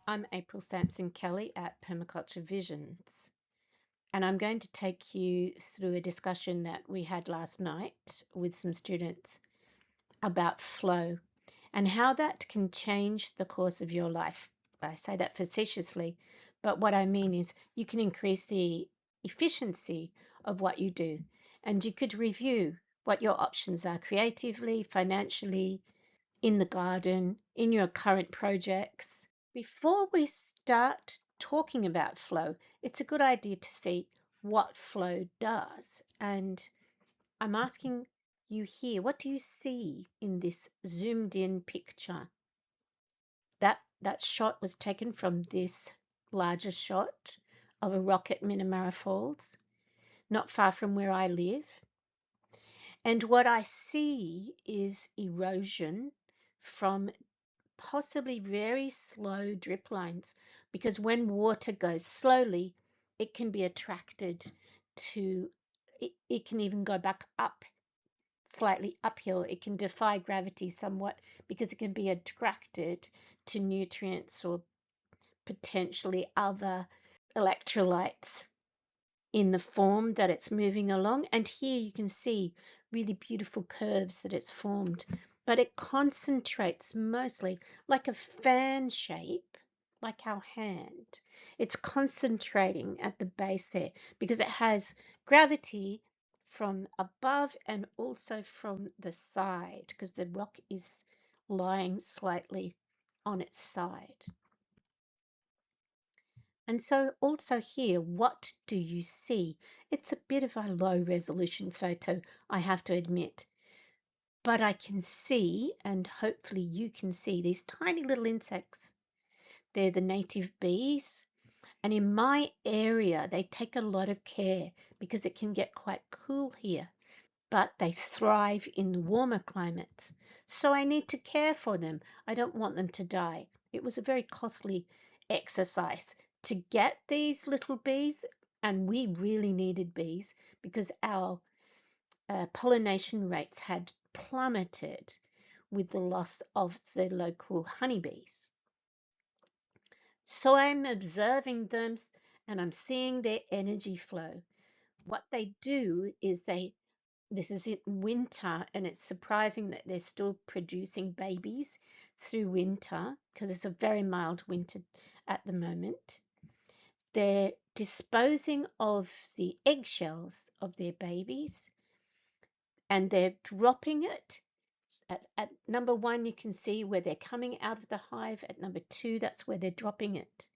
I'm April Sampson Kelly at Permaculture Visions, and I'm going to take you through a discussion that we had last night with some students about flow and how that can change the course of your life. I say that facetiously, but what I mean is you can increase the efficiency of what you do, and you could review what your options are creatively, financially, in the garden, in your current projects. Before we start talking about flow, it's a good idea to see what flow does. And I'm asking you here, what do you see in this zoomed in picture? That shot was taken from this larger shot of a rock at Minamara Falls, not far from where I live. And what I see is erosion from possibly very slow drip lines, because when water goes slowly, it can be attracted to, it can even go back up, slightly uphill. It can defy gravity somewhat because it can be attracted to nutrients or potentially other electrolytes in the form that it's moving along. And here you can see really beautiful curves that it's formed, but it concentrates mostly like a fan shape, like our hand. It's concentrating at the base there because it has gravity from above and also from the side, because the rock is lying slightly on its side. And so also here, what do you see? It's a bit of a low resolution photo, I have to admit, but I can see, and hopefully you can see, these tiny little insects. They're the native bees. And in my area, they take a lot of care because it can get quite cool here, but they thrive in warmer climates. So I need to care for them. I don't want them to die. It was a very costly exercise to get these little bees, and we really needed bees because our pollination rates had plummeted with the loss of the local honeybees. So I'm observing them and I'm seeing their energy flow. What they do is this is in winter, and it's surprising that they're still producing babies through winter because it's a very mild winter at the moment. They're disposing of the eggshells of their babies and they're dropping it. At number 1, you can see where they're coming out of the hive. At number 2, that's where they're dropping it.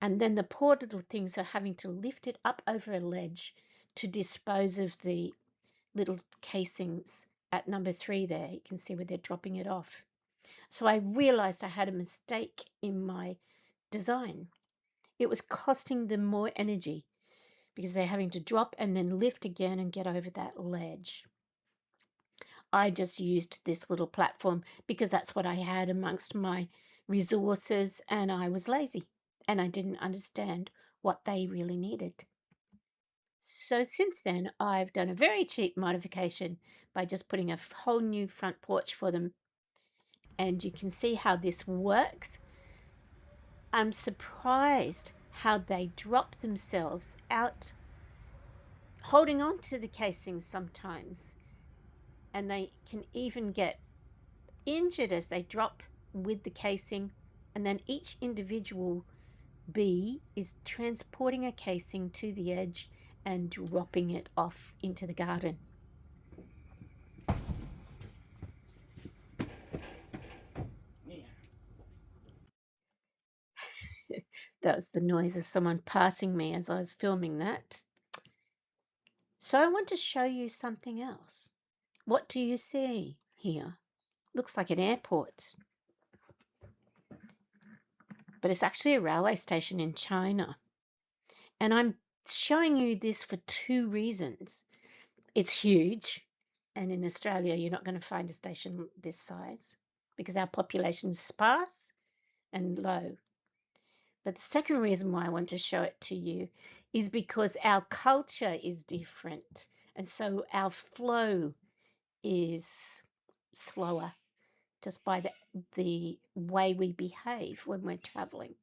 And then the poor little things are having to lift it up over a ledge to dispose of the little casings. At number 3 there, you can see where they're dropping it off. So I realized I had a mistake in my design. It was costing them more energy because they're having to drop and then lift again and get over that ledge. I just used this little platform because that's what I had amongst my resources, and I was lazy and I didn't understand what they really needed. So since then, I've done a very cheap modification by just putting a whole new front porch for them. And you can see how this works. I'm surprised how they drop themselves out, holding on to the casings sometimes. And they can even get injured as they drop with the casing. And then each individual bee is transporting a casing to the edge and dropping it off into the garden. That was the noise of someone passing me as I was filming that. So I want to show you something else. What do you see here? Looks like an airport, but it's actually a railway station in China. And I'm showing you this for 2 reasons. It's huge, and in Australia you're not going to find a station this size because our population is sparse and low. But the second reason why I want to show it to you is because our culture is different. And so our flow is slower just by the way we behave when we're traveling.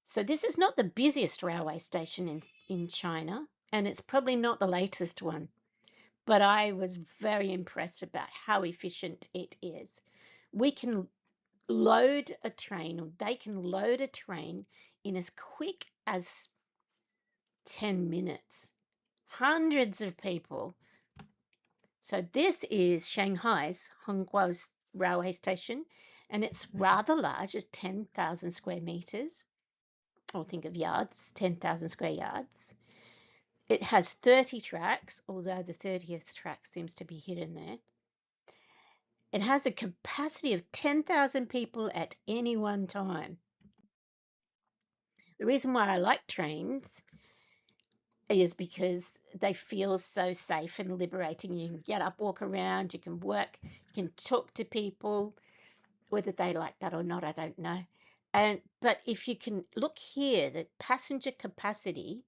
So this is not the busiest railway station in China, and it's probably not the latest one, but I was very impressed about how efficient it is. We can load a train, or they can load a train in as quick as 10 minutes. Hundreds of people. So this is Shanghai's Hongguo's railway station, and it's rather large. It's 10,000 square meters, or think of yards, 10,000 square yards. It has 30 tracks, although the 30th track seems to be hidden there. It has a capacity of 10,000 people at any one time. The reason why I like trains is because they feel so safe and liberating. You can get up, walk around, you can work, you can talk to people. Whether they like that or not, I don't know. But if you can look here, the passenger capacity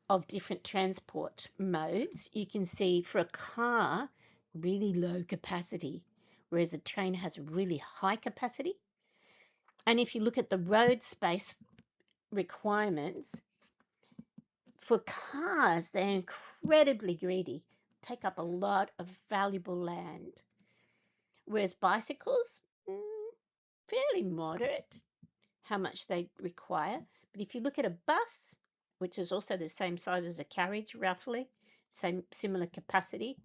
of different transport modes, you can see for a car, really low capacity, whereas a train has really high capacity. And if you look at the road space requirements, for cars, they're incredibly greedy, take up a lot of valuable land, whereas bicycles, fairly moderate how much they require. But if you look at a bus, which is also the same size as a carriage, roughly, similar capacity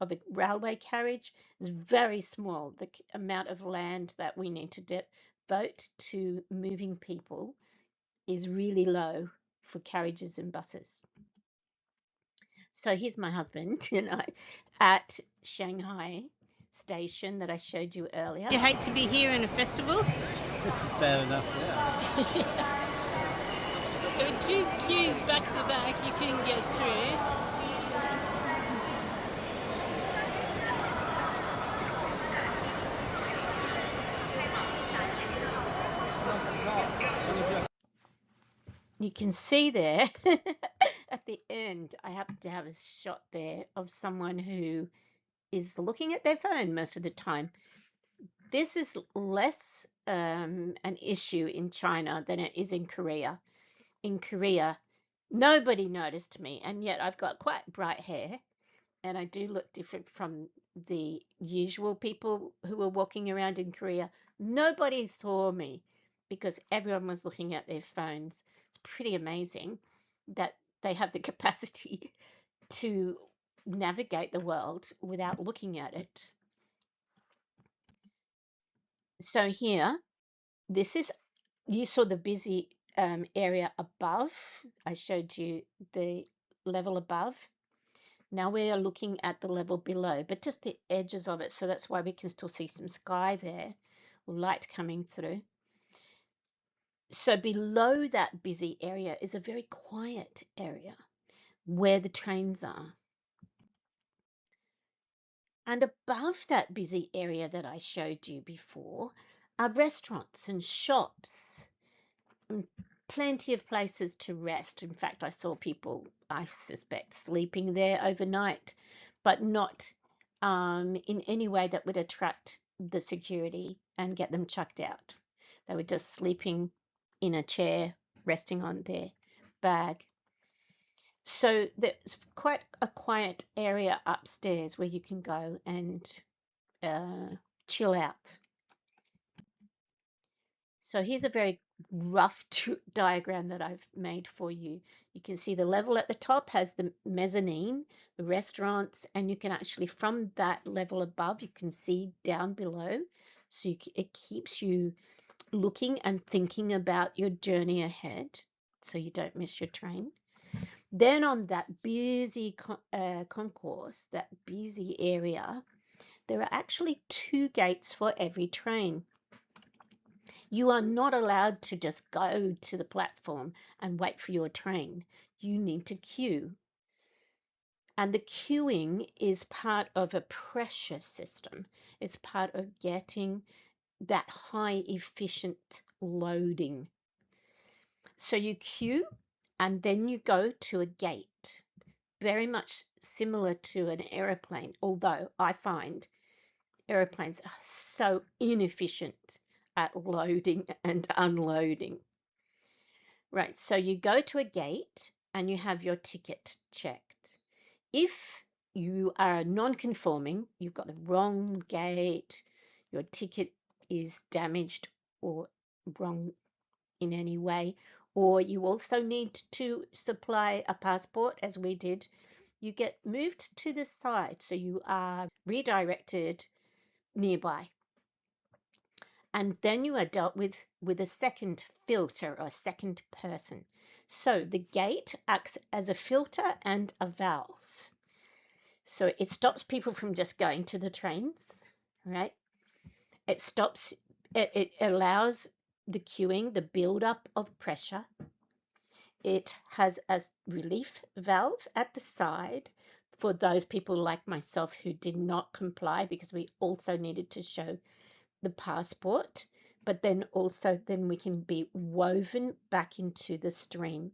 of a railway carriage, is very small. The amount of land that we need to devote to moving people is really low for carriages and buses. So here's my husband and I at Shanghai station that I showed you earlier. You hate to be here in a festival? This is bad enough, yeah. There were two queues back to back, you couldn't get through. You can see there at the end, I happen to have a shot there of someone who is looking at their phone most of the time. This is less an issue in China than it is in Korea. In Korea, nobody noticed me, and yet I've got quite bright hair, and I do look different from the usual people who were walking around in Korea. Nobody saw me because everyone was looking at their phones. It's pretty amazing that they have the capacity to navigate the world without looking at it. So here, this is, you saw the busy area above. I showed you the level above. Now we are looking at the level below, but just the edges of it. So that's why we can still see some sky there, or light coming through. So below that busy area is a very quiet area where the trains are. And above that busy area that I showed you before are restaurants and shops and plenty of places to rest. In fact, I saw people, I suspect, sleeping there overnight, but not in any way that would attract the security and get them chucked out. They were just sleeping in a chair, resting on their bag. So there's quite a quiet area upstairs where you can go and chill out. So here's a very rough diagram that I've made for you. You can see the level at the top has the mezzanine, the restaurants, and you can actually, from that level above, you can see down below. So it keeps you looking and thinking about your journey ahead so you don't miss your train. Then on that busy concourse, that busy area, there are actually 2 gates for every train. You are not allowed to just go to the platform and wait for your train. You need to queue. And the queuing is part of a pressure system. It's part of getting that high efficient loading. So you queue and then you go to a gate, very much similar to an aeroplane, although I find Airplanes are so inefficient at loading and unloading. Right, so you go to a gate and you have your ticket checked. If you are non-conforming, you've got the wrong gate, your ticket is damaged or wrong in any way, or you also need to supply a passport, as we did, you get moved to the side, so you are redirected nearby. And then you are dealt with a second filter or a second person. So the gate acts as a filter and a valve. So it stops people from just going to the trains, right? It stops, it allows the queuing, the build-up of pressure. It has a relief valve at the side for those people like myself who did not comply, because we also needed to show the passport, but then also then we can be woven back into the stream.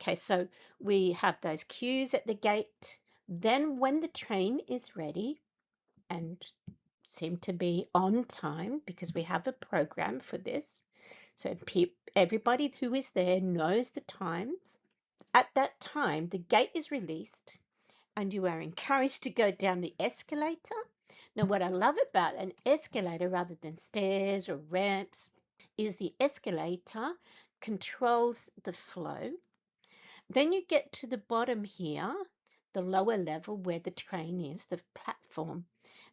Okay, so we have those queues at the gate. Then when the train is ready and seem to be on time, because we have a program for this, so everybody who is there knows the times. At that time, the gate is released and you are encouraged to go down the escalator. Now, what I love about an escalator rather than stairs or ramps is the escalator controls the flow. Then you get to the bottom here, the lower level where the train is, the platform,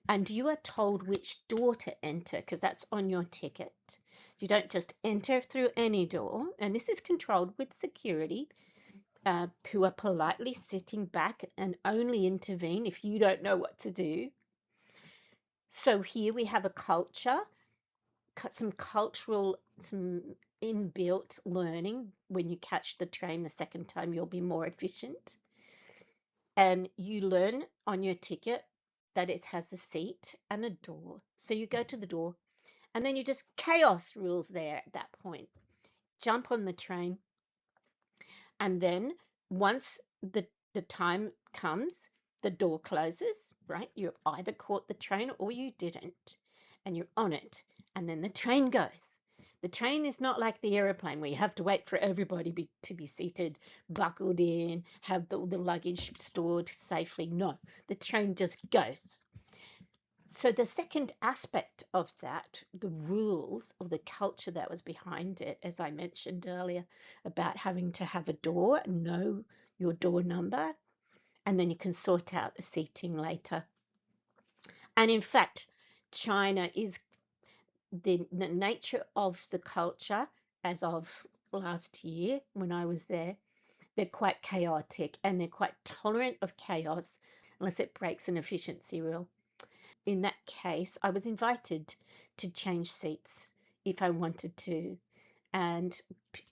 and you are told which door to enter, because that's on your ticket. You don't just enter through any door, and this is controlled with security, who are politely sitting back and only intervene if you don't know what to do. So here we have a culture, some cultural, some inbuilt learning. When you catch the train the second time, you'll be more efficient. And you learn on your ticket that it has a seat and a door. So you go to the door, and then you just chaos rules there at that point. Jump on the train, and then once the time comes, the door closes, right? You either caught the train or you didn't, and you're on it, and then the train goes. The train is not like the aeroplane where you have to wait for everybody to be seated, buckled in, have the luggage stored safely. No, the train just goes. So the second aspect of that, the rules of the culture that was behind it, as I mentioned earlier, about having to have a door and know your door number, and then you can sort out the seating later. And in fact, China is the nature of the culture as of last year when I was there. They're quite chaotic and they're quite tolerant of chaos unless it breaks an efficiency rule. In that case, I was invited to change seats if I wanted to, and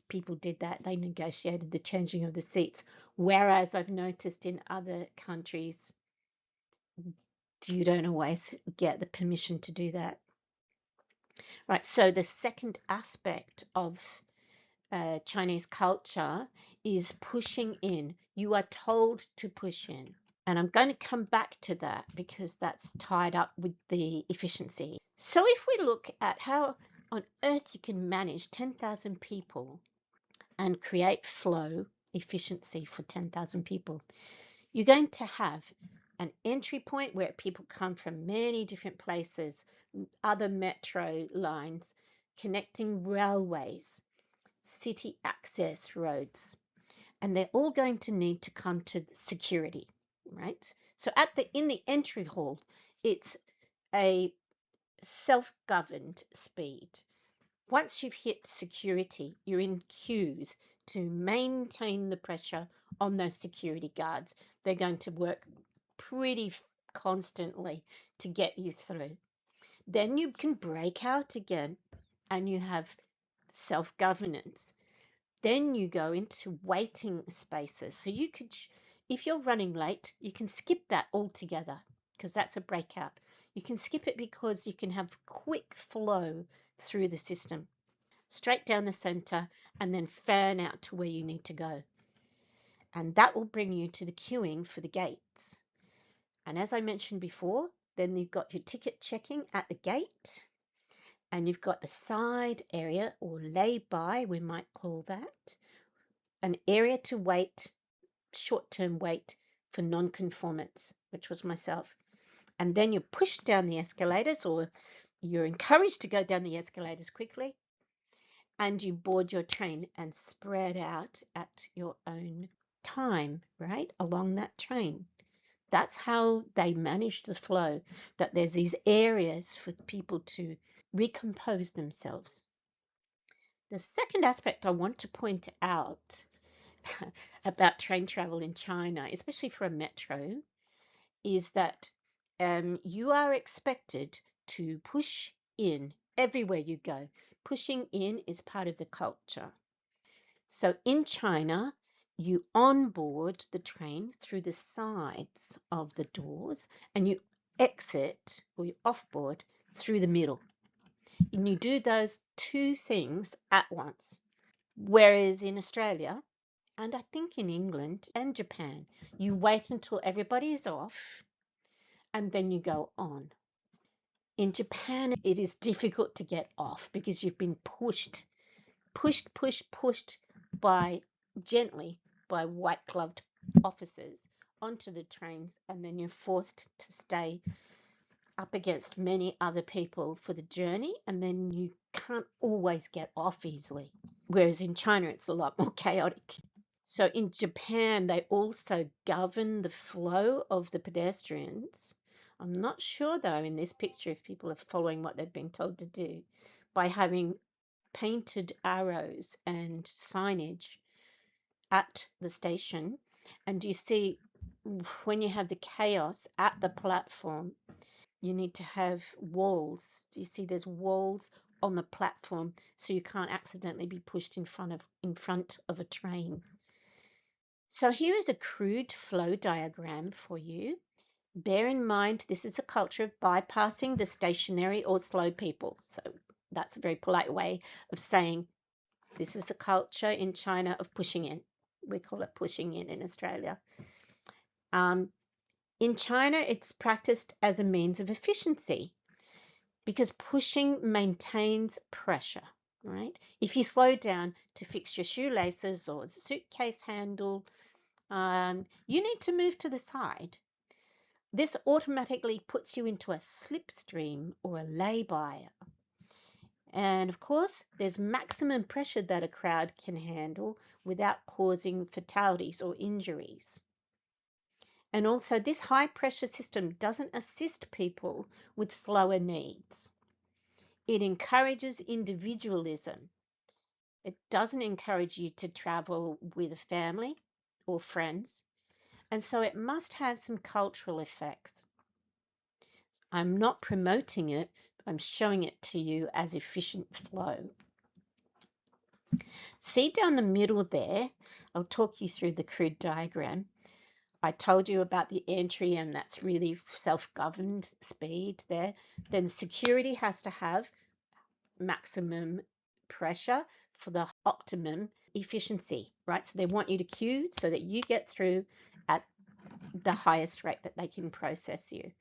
people did that. They negotiated the changing of the seats. Whereas I've noticed in other countries, you don't always get the permission to do that. Right, so the second aspect of Chinese culture is pushing in. You are told to push in. And I'm going to come back to that because that's tied up with the efficiency. So if we look at how on earth you can manage 10,000 people and create flow efficiency for 10,000 people, you're going to have an entry point where people come from many different places, other metro lines, connecting railways, city access roads, and they're all going to need to come to security, right? So in the entry hall, it's a self-governed speed. Once you've hit security, you're in queues to maintain the pressure on those security guards. They're going to work pretty constantly to get you through. Then you can break out again and you have self-governance. Then you go into waiting spaces. So you could, if you're running late, you can skip that altogether because that's a breakout. You can skip it because you can have quick flow through the system, straight down the center, and then fan out to where you need to go. And that will bring you to the queuing for the gates. And as I mentioned before, Then you've got your ticket checking at the gate, and you've got the side area, or lay-by, we might call that, an area to wait, short-term wait for non-conformance, which was myself. And then you're pushed down the escalators, or you're encouraged to go down the escalators quickly, and you board your train and spread out at your own time, right, along that train. That's how they manage the flow, that there's these areas for people to recompose themselves. The second aspect I want to point out about train travel in China, especially for a metro, is that you are expected to push in everywhere you go. Pushing in is part of the culture. So in China, you onboard the train through the sides of the doors, and you exit, or you offboard through the middle. And you do those two things at once. Whereas in Australia, and I think in England and Japan, you wait until everybody is off and then you go on. In Japan, it is difficult to get off because you've been pushed by gently by white gloved officers onto the trains, and then you're forced to stay up against many other people for the journey, and then you can't always get off easily. Whereas in China, it's a lot more chaotic. So in Japan, they also govern the flow of the pedestrians. I'm not sure though in this picture if people are following what they've been told to do, by having painted arrows and signage at the station. And you see, when you have the chaos at the platform, you need to have walls. Do you see there's walls on the platform so you can't accidentally be pushed in front of a train? So here is a crude flow diagram for you. Bear in mind, this is a culture of bypassing the stationary or slow people. So that's a very polite way of saying this is a culture in China of pushing in. We call it pushing in Australia. In China, it's practiced as a means of efficiency because pushing maintains pressure, right? If you slow down to fix your shoelaces or the suitcase handle, you need to move to the side. This automatically puts you into a slipstream or a lay-by. And of course, there's maximum pressure that a crowd can handle without causing fatalities or injuries. And also, this high pressure system doesn't assist people with slower needs. It encourages individualism. It doesn't encourage you to travel with a family or friends. And so it must have some cultural effects. I'm not promoting it, I'm showing it to you as efficient flow. See down the middle there, I'll talk you through the crude diagram. I told you about the entry, and that's really self-governed speed there. Then security has to have maximum pressure for the optimum efficiency, right? So they want you to queue so that you get through at the highest rate that they can process you.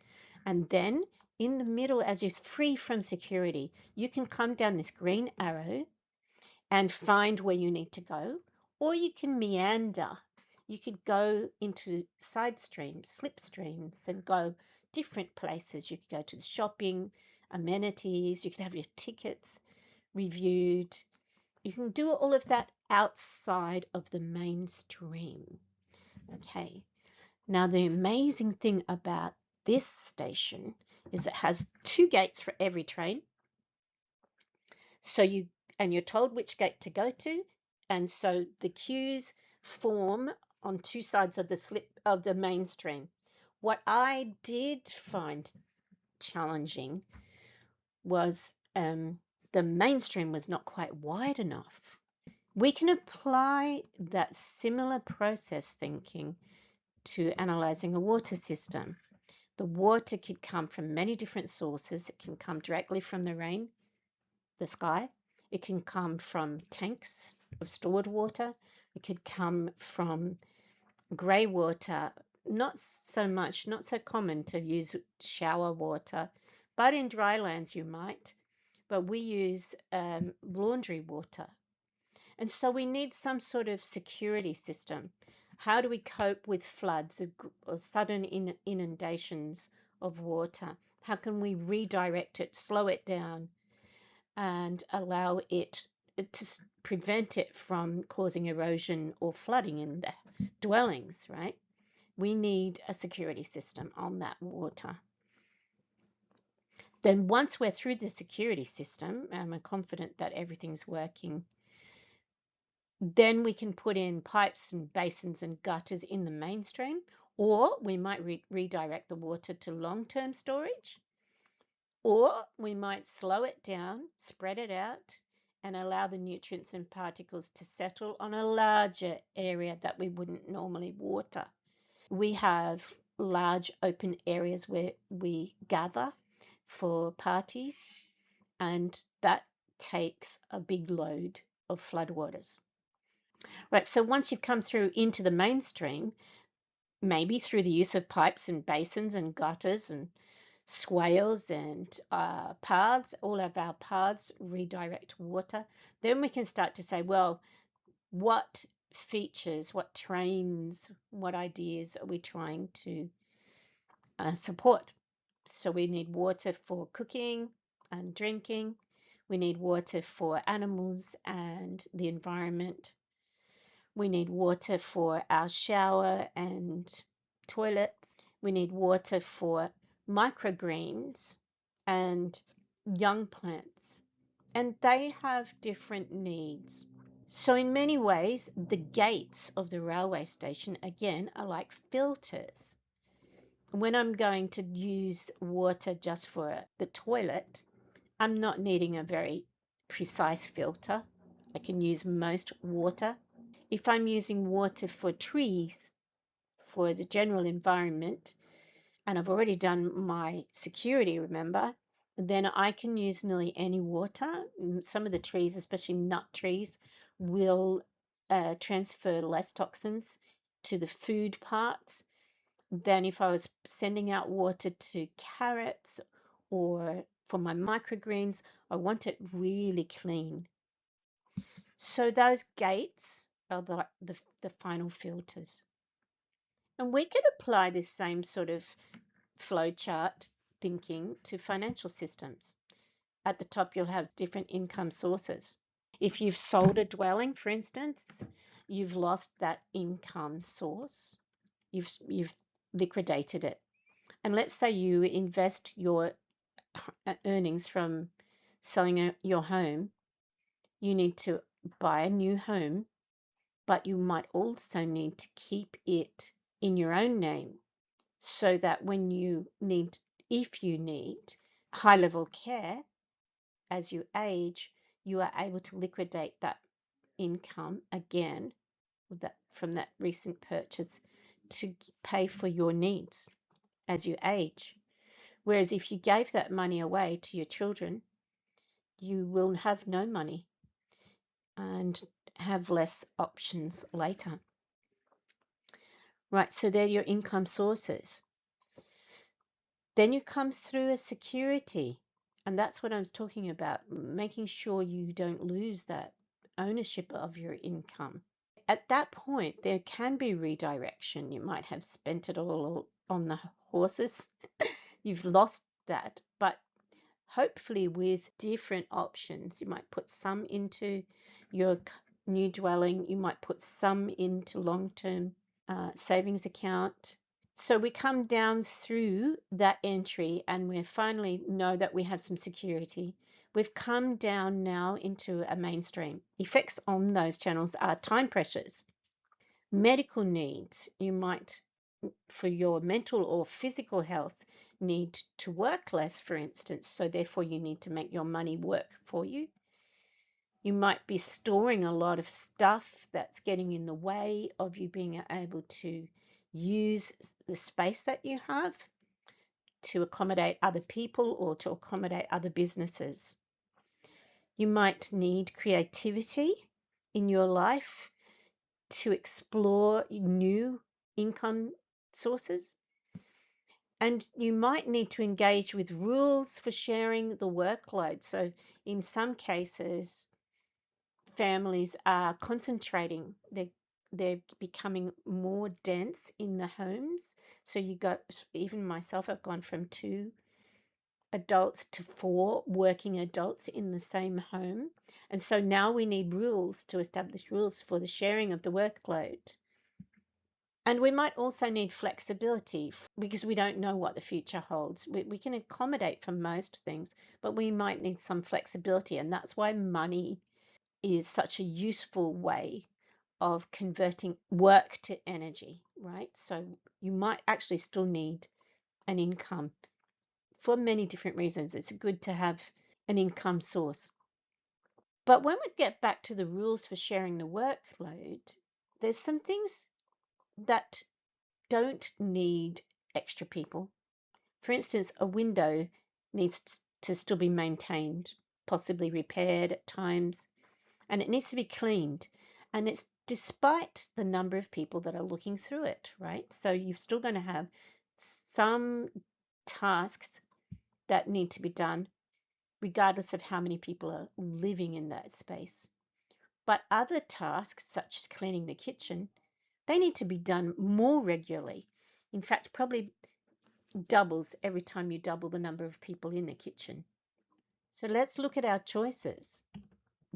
And then in the middle, as you're free from security, you can come down this green arrow and find where you need to go, or you can meander. You could go into side streams, slip streams, and go different places. You could go to the shopping, amenities, you could have your tickets reviewed. You can do all of that outside of the mainstream. Okay. Now, the amazing thing about this station is it has 2 gates for every train. So you're told which gate to go to, and so the queues form on 2 sides of the mainstream. What I did find challenging was the mainstream was not quite wide enough. We can apply that similar process thinking to analyzing a water system. The water could come from many different sources. It can come directly from the rain, the sky. It can come from tanks of stored water. It could come from grey water not so common to use shower water, but in dry lands you might. But we use laundry water. And so we need some sort of security system. How do we cope with floods or sudden inundations of water? How can we redirect it, slow it down, and allow it to prevent it from causing erosion or flooding in the dwellings, right? We need a security system on that water. Then once we're through the security system, and we're confident that everything's working, then we can put in pipes and basins and gutters in the mainstream, or we might redirect the water to long-term storage, or we might slow it down, spread it out, and allow the nutrients and particles to settle on a larger area that we wouldn't normally water. We have large open areas where we gather for parties, and that takes a big load of floodwaters. Right, so once you've come through into the mainstream, maybe through the use of pipes and basins and gutters and swales and paths, all of our paths redirect water, then we can start to say, well, what features, what trains, what ideas are we trying to support? So we need water for cooking and drinking. We need water for animals and the environment. We need water for our shower and toilets. We need water for microgreens and young plants. And they have different needs. So in many ways, the gates of the railway station, again, are like filters. When I'm going to use water just for the toilet, I'm not needing a very precise filter. I can use most water. If I'm using water for trees, for the general environment, and I've already done my security, remember, then I can use nearly any water. Some of the trees, especially nut trees, will transfer less toxins to the food parts than if I was sending out water to carrots or for my microgreens. I want it really clean. So those gates are the final filters. And we could apply this same sort of flowchart thinking to financial systems. At the top, you'll have different income sources. If you've sold a dwelling, for instance, you've lost that income source. You've liquidated it. And let's say you invest your earnings from selling your home. You need to buy a new home, but you might also need to keep it in your own name so that when you need, if you need high level care as you age, you are able to liquidate that income again from that recent purchase to pay for your needs as you age. Whereas if you gave that money away to your children, you will have no money and have less options later. Right, so they're your income sources. Then you come through a security, and that's what I was talking about, making sure you don't lose that ownership of your income. At that point, there can be redirection. You might have spent it all on the horses. You've lost that, but hopefully with different options. You might put some into your new dwelling. You might put some into long-term savings account. So we come down through that entry and we finally know that we have some security. We've come down now into a mainstream. Effects on those channels are time pressures, medical needs. You might, for your mental or physical health, need to work less, for instance, so therefore you need to make your money work for you. You might be storing a lot of stuff that's getting in the way of you being able to use the space that you have to accommodate other people or to accommodate other businesses. You might need creativity in your life to explore new income sources. And you might need to engage with rules for sharing the workload. So in some cases, families are concentrating. They're becoming more dense in the homes. So you got, even myself, I've gone from 2 adults to 4 working adults in the same home. And so now we need rules to establish rules for the sharing of the workload. And we might also need flexibility because we don't know what the future holds. We can accommodate for most things, but we might need some flexibility. And that's why money is such a useful way of converting work to energy, right? So you might actually still need an income for many different reasons. It's good to have an income source. But when we get back to the rules for sharing the workload, there's some things that don't need extra people. For instance, a window needs to still be maintained, possibly repaired at times, and it needs to be cleaned. And it's despite the number of people that are looking through it, right? So you're still going to have some tasks that need to be done, regardless of how many people are living in that space. But other tasks, such as cleaning the kitchen, they need to be done more regularly. In fact, probably doubles every time you double the number of people in the kitchen. So let's look at our choices.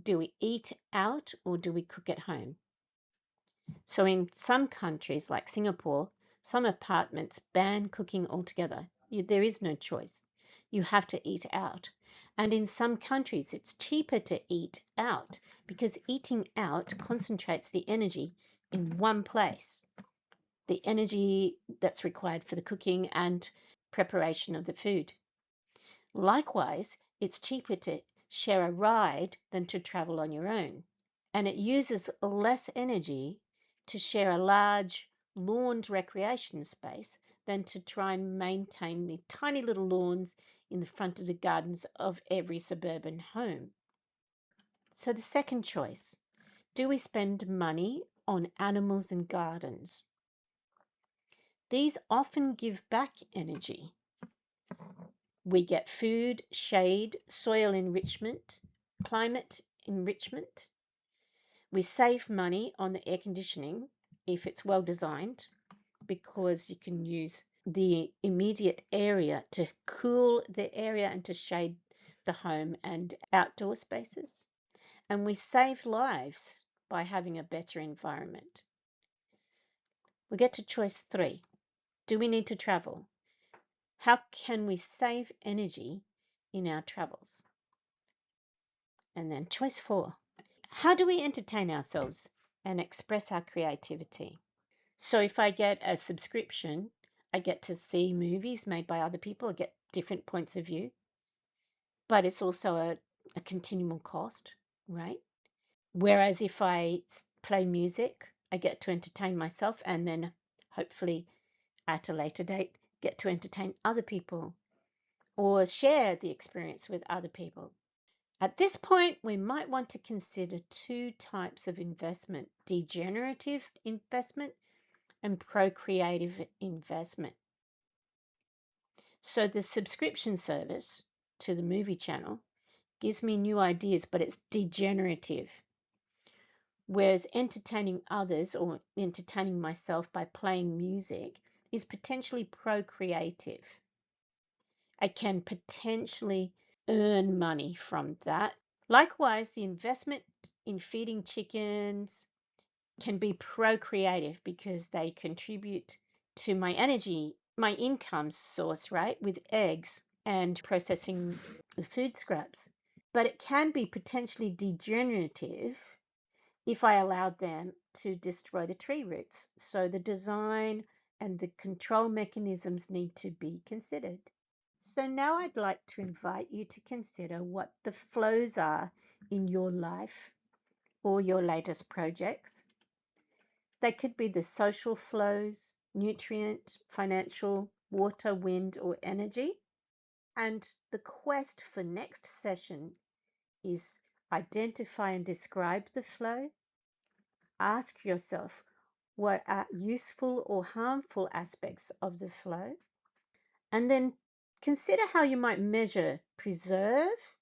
Do we eat out or do we cook at home? So in some countries like Singapore, some apartments ban cooking altogether. There is no choice. You have to eat out. And in some countries, it's cheaper to eat out because eating out concentrates the energy in one place. The energy that's required for the cooking and preparation of the food. Likewise, it's cheaper to share a ride than to travel on your own. And it uses less energy to share a large lawned recreation space than to try and maintain the tiny little lawns in the front of the gardens of every suburban home. So the second choice, do we spend money on animals and gardens? These often give back energy. We get food, shade, soil enrichment, climate enrichment. We save money on the air conditioning if it's well designed because you can use the immediate area to cool the area and to shade the home and outdoor spaces. And we save lives by having a better environment. We get to choice 3. Do we need to travel? How can we save energy in our travels? And then choice 4. How do we entertain ourselves and express our creativity? So if I get a subscription, I get to see movies made by other people, I get different points of view, but it's also a continual cost, right? Whereas if I play music, I get to entertain myself and then hopefully at a later date get to entertain other people or share the experience with other people. At this point, we might want to consider 2 types of investment, degenerative investment and procreative investment. So the subscription service to the movie channel gives me new ideas, but it's degenerative. Whereas entertaining others or entertaining myself by playing music is potentially procreative. I can potentially earn money from that. Likewise, the investment in feeding chickens can be procreative because they contribute to my energy, my income source, right, with eggs and processing the food scraps. But it can be potentially degenerative if I allowed them to destroy the tree roots. So the design and the control mechanisms need to be considered. So now I'd like to invite you to consider what the flows are in your life or your latest projects. They could be the social flows, nutrient, financial, water, wind, or energy. And the quest for next session is identify and describe the flow. Ask yourself, what are useful or harmful aspects of the flow, and then consider how you might measure, preserve,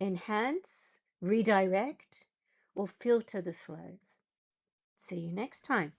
enhance, redirect, or filter the flows. See you next time.